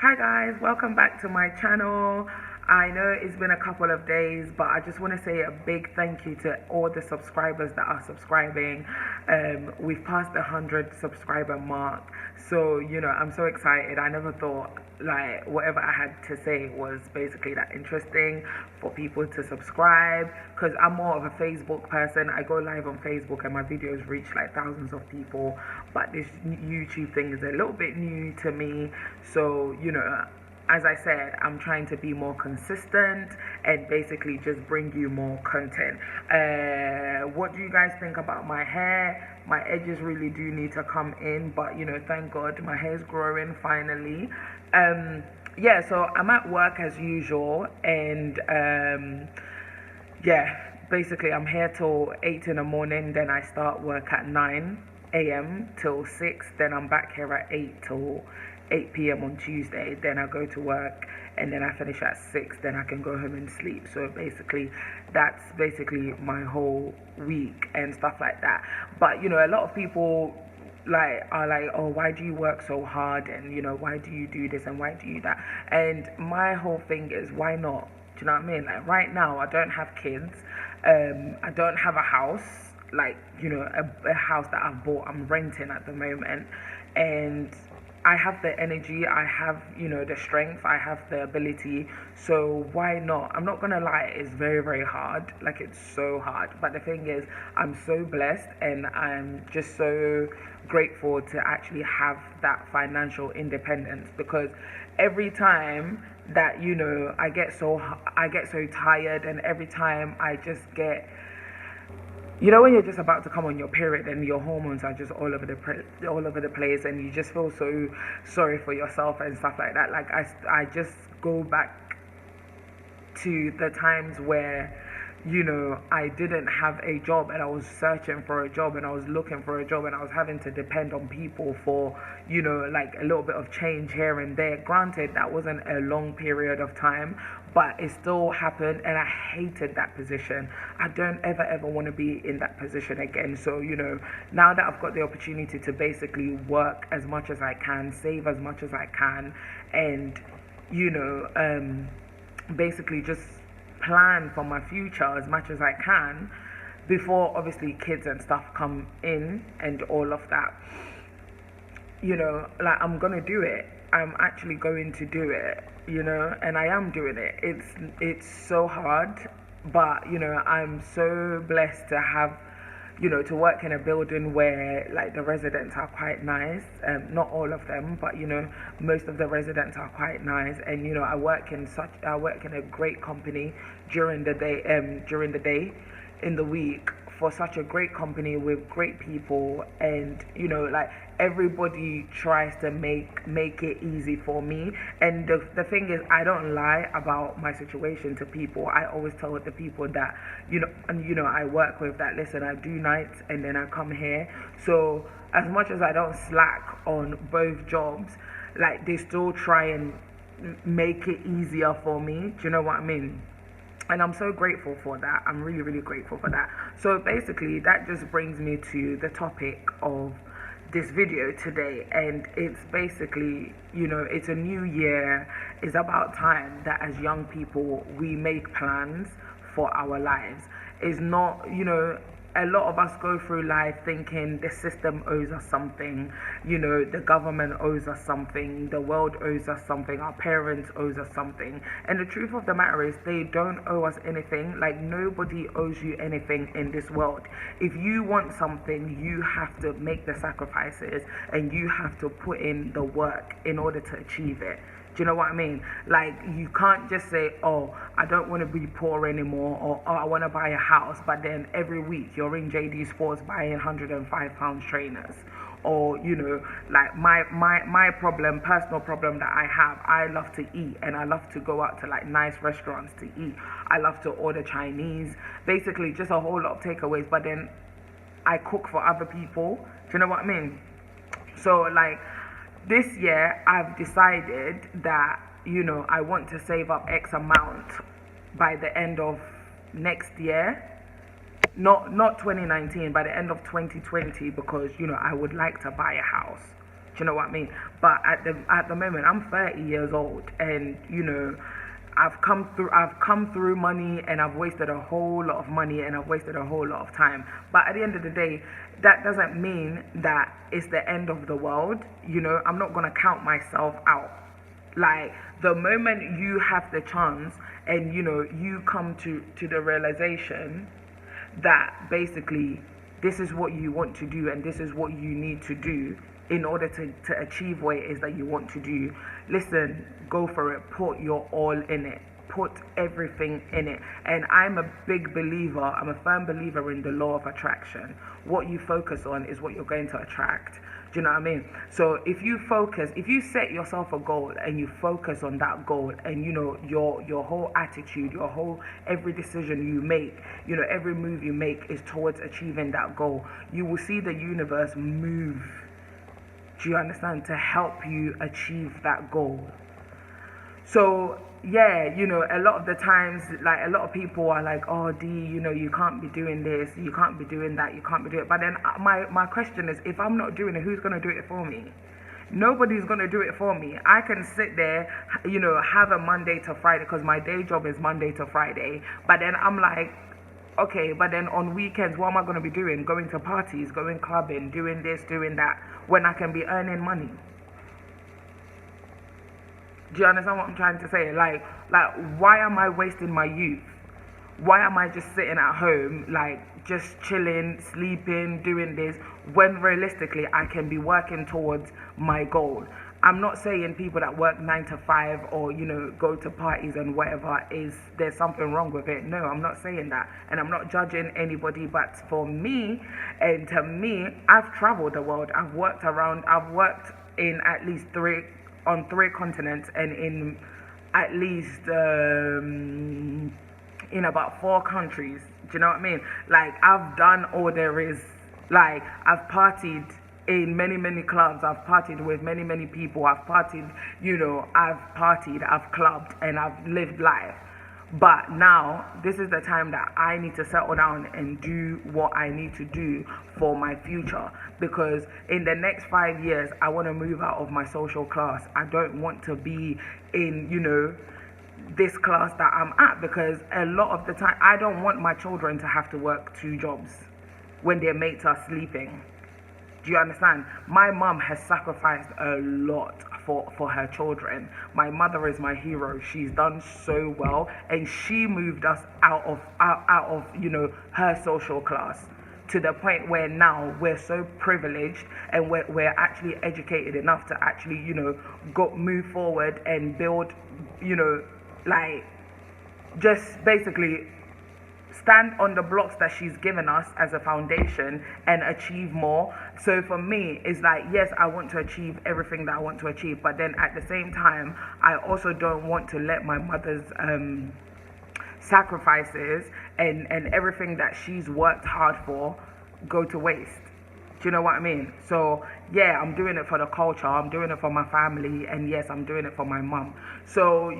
Hi guys, welcome back to my channel. I know it's been a couple of days, but I just want to say a big thank you to all the subscribers that are subscribing. We've passed the 100 subscriber mark, so I'm so excited. I never thought like whatever I had to say was basically that interesting for people to subscribe, because I'm more of a Facebook person. I go live on Facebook and my videos reach like thousands of people, but this YouTube thing is a little bit new to me. So as I said, I'm trying to be more consistent and basically just bring you more content. What do you guys think about my hair? My edges really do need to come in, but thank God my hair is growing finally. Yeah, so I'm at work as usual, and yeah, basically I'm here till 8 in the morning, then I start work at 9 a.m. till 6, then I'm back here at 8 till 8 p.m. on Tuesday, then I go to work, and then I finish at 6, then I can go home and sleep. So basically that's basically my whole week and stuff like that. But a lot of people are like, oh, why do you work so hard, and why do you do this and why do you that? And my whole thing is, why not? Do you know what I mean? Like right now I don't have kids, I don't have a house, like a house that I've bought. I'm renting at the moment, and I have the energy, I have the strength, I have the ability, so why not? I'm not gonna lie, it's very, very hard. Like, it's so hard, but the thing is, I'm so blessed, and I'm just so grateful to actually have that financial independence, because every time that I get so tired, and every time I just get, when you're just about to come on your period and your hormones are just all over the place, and you just feel so sorry for yourself and stuff like that. Like I just go back to the times where I didn't have a job, and I was searching for a job, and I was looking for a job, and I was having to depend on people for like a little bit of change here and there. Granted, that wasn't a long period of time, but it still happened, and I hated that position. I don't ever want to be in that position again. So now that I've got the opportunity to basically work as much as I can, save as much as I can, and basically just plan for my future as much as I can before obviously kids and stuff come in and all of that, like I'm gonna do it. I'm actually going to do it, and I am doing it. It's so hard, but I'm so blessed to have to work in a building where like the residents are quite nice. Not all of them, but most of the residents are quite nice. And I work in a great company during the day, in the week, for such a great company with great people, and like everybody tries to make it easy for me. And the thing is, I don't lie about my situation to people. I always tell the people that I work with that, listen, I do nights and then I come here. So as much as I don't slack on both jobs, like they still try and make it easier for me. Do you know what I mean? And I'm so grateful for that. I'm really, really grateful for that. So basically that just brings me to the topic of this video today, and it's basically it's a new year. It's about time that as young people we make plans for our lives. It's not a lot of us go through life thinking the system owes us something, the government owes us something, the world owes us something, our parents owes us something. And the truth of the matter is, they don't owe us anything. Like, nobody owes you anything in this world. If you want something, you have to make the sacrifices, and you have to put in the work in order to achieve it. Do you know what I mean? Like, you can't just say, oh, I don't want to be poor anymore, or oh, I want to buy a house, but then every week you're in JD Sports buying £105 trainers. Or like my personal problem that I have, I love to eat, and I love to go out to like nice restaurants to eat. I love to order Chinese, basically just a whole lot of takeaways, but then I cook for other people. Do you know what I mean? So like, this year I've decided that I want to save up X amount by the end of next year, not 2019, by the end of 2020, because I would like to buy a house. Do you know what I mean? But at the moment, I'm 30 years old, and I've come through money, and I've wasted a whole lot of money, and I've wasted a whole lot of time. But at the end of the day, that doesn't mean that it's the end of the world. I'm not gonna count myself out. Like, the moment you have the chance, and you come to the realization that basically this is what you want to do, and this is what you need to do in order to achieve what it is that you want to do. Listen, go for it. Put your all in it. Put everything in it. And I'm a firm believer in the law of attraction. What you focus on is what you're going to attract. Do you know what I mean? So if you set yourself a goal and you focus on that goal, and your whole attitude, every decision you make, every move you make is towards achieving that goal, you will see the universe move. Do you understand? To help you achieve that goal. So yeah, a lot of the times, like, a lot of people are like, oh, D, you can't be doing this, you can't be doing that, you can't be doing it. But then my question is, if I'm not doing it, who's going to do it for me? Nobody's going to do it for me. I can sit there, have a Monday to Friday, because my day job is Monday to Friday. But then I'm like, okay, but then on weekends, what am I going to be doing? Going to parties, going clubbing, doing this, doing that, when I can be earning money? Do you understand what I'm trying to say? Like, why am I wasting my youth? Why am I just sitting at home, like, just chilling, sleeping, doing this, when realistically I can be working towards my goal? I'm not saying people that work 9 to 5 or, go to parties and whatever, there's something wrong with it. No, I'm not saying that. And I'm not judging anybody. But for me, and to me, I've traveled the world. I've worked in at least on 3 continents, and in at least in about 4 countries. Do you know what I mean? Like, I've done all there is. Like, I've partied in many clubs. I've partied with many people. I've clubbed, and I've lived life. But now, this is the time that I need to settle down and do what I need to do for my future. Because in the next 5 years, I want to move out of my social class. I don't want to be in, this class that I'm at. Because a lot of the time, I don't want my children to have to work 2 jobs when their mates are sleeping. Do you understand? My mum has sacrificed a lot for her children. My mother is my hero. She's done so well, and she moved us out of her social class, to the point where now we're so privileged, and we're actually educated enough to actually move forward and build, like, just basically stand on the blocks that she's given us as a foundation and achieve more. So for me, it's like, yes, I want to achieve everything that I want to achieve, but then at the same time, I also don't want to let my mother's sacrifices and everything that she's worked hard for go to waste. Do you know what I mean? So yeah, I'm doing it for the culture, I'm doing it for my family, and yes, I'm doing it for my mum. So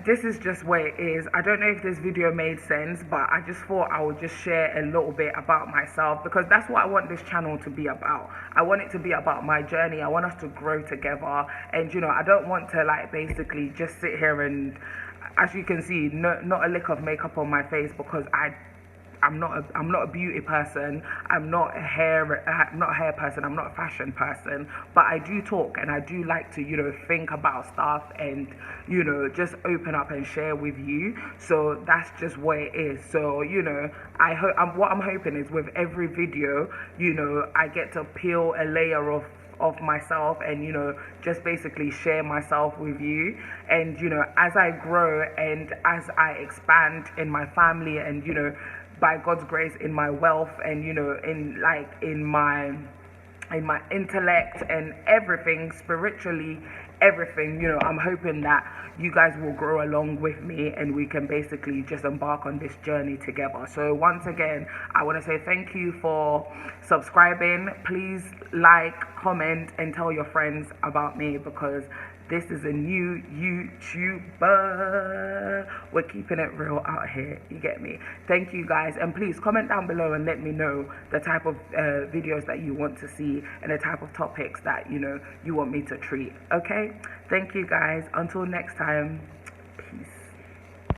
this is just where it is. I don't know if this video made sense, but I just thought I would just share a little bit about myself, because that's what I want this channel to be about. I want it to be about my journey. I want us to grow together, and I don't want to, like, basically just sit here and, as you can see, not a lick of makeup on my face, because I'm not a beauty person. I'm not a hair person. I'm not a fashion person. But I do talk, and I do like to think about stuff, and just open up and share with you. So that's just what it is. So what I'm hoping is, with every video, I get to peel a layer of myself, and just basically share myself with you. And as I grow and as I expand in my family, and by God's grace, in my wealth, and in my intellect and everything, spiritually, everything, I'm hoping that you guys will grow along with me, and we can basically just embark on this journey together. So once again, I want to say thank you for subscribing. Please like, comment, and tell your friends about me, because This is a new YouTuber. We're keeping it real out here. You get me? Thank you guys. And please comment down below and let me know the type of videos that you want to see and the type of topics that, you know, you want me to treat. Okay? Thank you guys. Until next time. Peace.